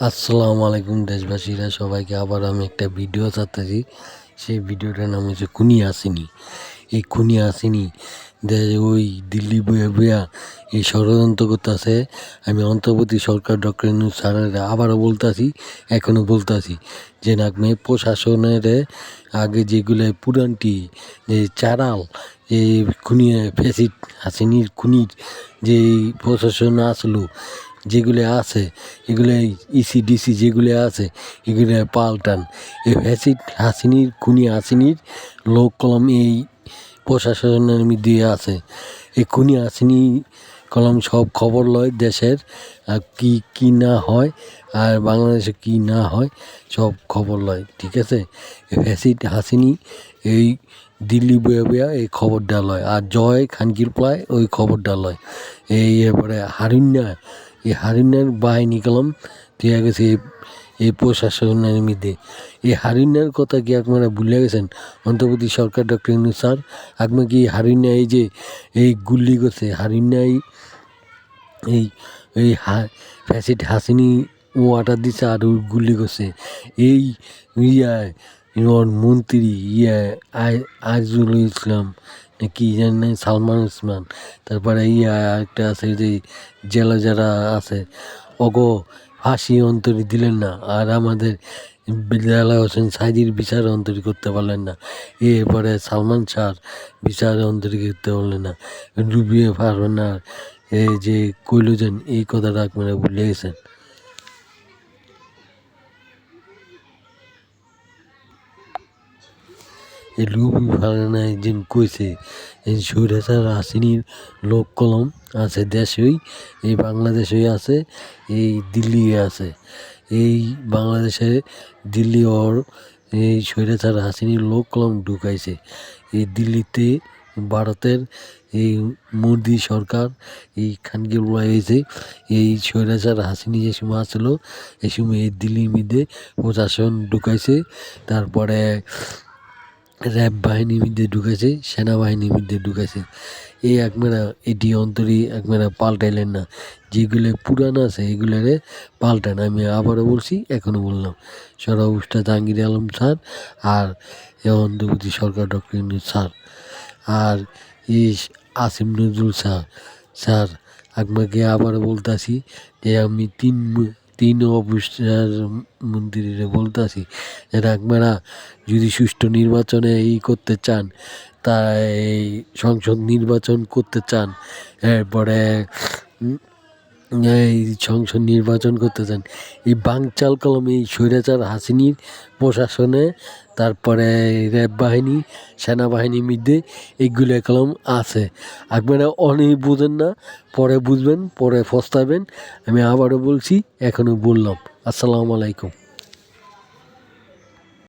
আসসালামু আলাইকুম দেশবাসীরা, সবাইকে আবার আমি একটা ভিডিও ছাড়তেছি। সেই ভিডিওটার নাম হচ্ছে খুনি আসেনি। এই খুনি আসেনি ওই দিল্লি বইয়া বইয়া এই ষড়যন্ত্র করতেছে। আমি অন্তর্বর্তী সরকার ডক্টর ইউনূস স্যারের আবারও বলতেছি, এখনও বলতেছি যে নাকমে প্রশাসনের আগে যেগুলো পুরানটি যে চারাল এই খুনি ফেসিড হাসিনির খুনির যে প্রশাসন আসলো যেগুলো আছে, এগুলো ইসিডিসি যেগুলো আছে এগুলো পাল্টান। এই ফ্যাসিড হাসিনির খুনি হাসিনির লোক কলম এই প্রশাসনের মধ্যে আছে। এই খুনি হাসিনি কলম সব খবর লয় দেশের কি কি না হয় আর বাংলাদেশে কি না হয় সব খবর লয়, ঠিক আছে। ফ্যাসিড হাসিনি এই দিল্লি বয়ে বয়া এই খবরটা লয়, আর জয় খানকির প্লায় ওই খবরটা লয়। এরপরে হারিন্না এই হারিন্নার বাহিনী কলম ঠিক গেছে এই প্রশাসনের মধ্যে। এই হারিন্নার কথা কি আপনারা ভুলে গেছেন? অন্তর্বর্তী সরকার ডক্টর ইউনূস স্যার, আপনার কি হারিন্না এই যে এই গুল্লি করছে হারিন্নাই এই এই ফ্যাসিড হাসিনি অর্ডার দিচ্ছে আর ওই গুলি করছে এই ওর মন্ত্রী আজিজুল ইসলাম কি জানি সালমান ওসমান, তারপরে একটা আছে যে জেলা যারা আছে অগো ফাঁসি অন্তরি দিলেন না, আর আমাদের বেলাল হোসেন সাইদির বিচার অন্তরি করতে পারলেন না। এরপরে সালমান শাহর বিচার অন্তরি করতে পারলেন না, ডুবিয়ে পারবেন না। এই যে কইল যেন এই কথাটা আপনারা ভুলে গেছেন। এই লুবি ফারানায় যেন কইছে এই স্বৈরাচার হাসিনির লোক কলম আছে দেশেই, এই বাংলাদেশেই আছে, এই দিল্লি আছে। এই বাংলাদেশে দিল্লি ওর এই স্বৈরাচার হাসিনির লোক কলম ঢুকাইছে এই দিল্লিতে। ভারতের এই মোদি সরকার এই খানকে হয়েছে এই স্বৈরাচার হাসিনি যে সময় আসলো এই সময় এই দিল্লির মধ্যে প্রশাসন ঢুকাইছে, তারপরে র্যাব বাহিনীর মধ্যে ঢুকেছে, সেনাবাহিনীর মধ্যে ঢুকেছে। এই একমেরা এটি অন্তরই একমেরা পাল্টাইলেন না, যেগুলো পুরানো আছে এগুলোরে পাল্টান। আমি আবারও বলছি, এখনও বললাম, সরাউস্তা জাহাঙ্গীর আলম স্যার আর অন্তর্বর্তী সরকার ডক্টর ইউনূস স্যার আর এই আসিম নজরুল স্যার আপনাকে আবারও বলতেছি যে আমি তিন অফিসার মন্ত্রীরা বলতেছি যে আপনারা যদি সুষ্ঠু নির্বাচনে করতে চান, তা এই সংসদ নির্বাচন করতে চান, এরপরে এই সংসদ নির্বাচন করতে চান, এই বাংচাল কলম এই স্বৈরাচার হাসিনির প্রশাসনে, তারপরে র্যাব বাহিনী সেনাবাহিনীর মধ্যে এইগুলো কলম আছে। আপনারা অনেক বুঝেন না, পরে বুঝবেন, পরে পস্তাবেন। আমি আবারও বলছি, এখনও বললাম। আসসালামু আলাইকুম।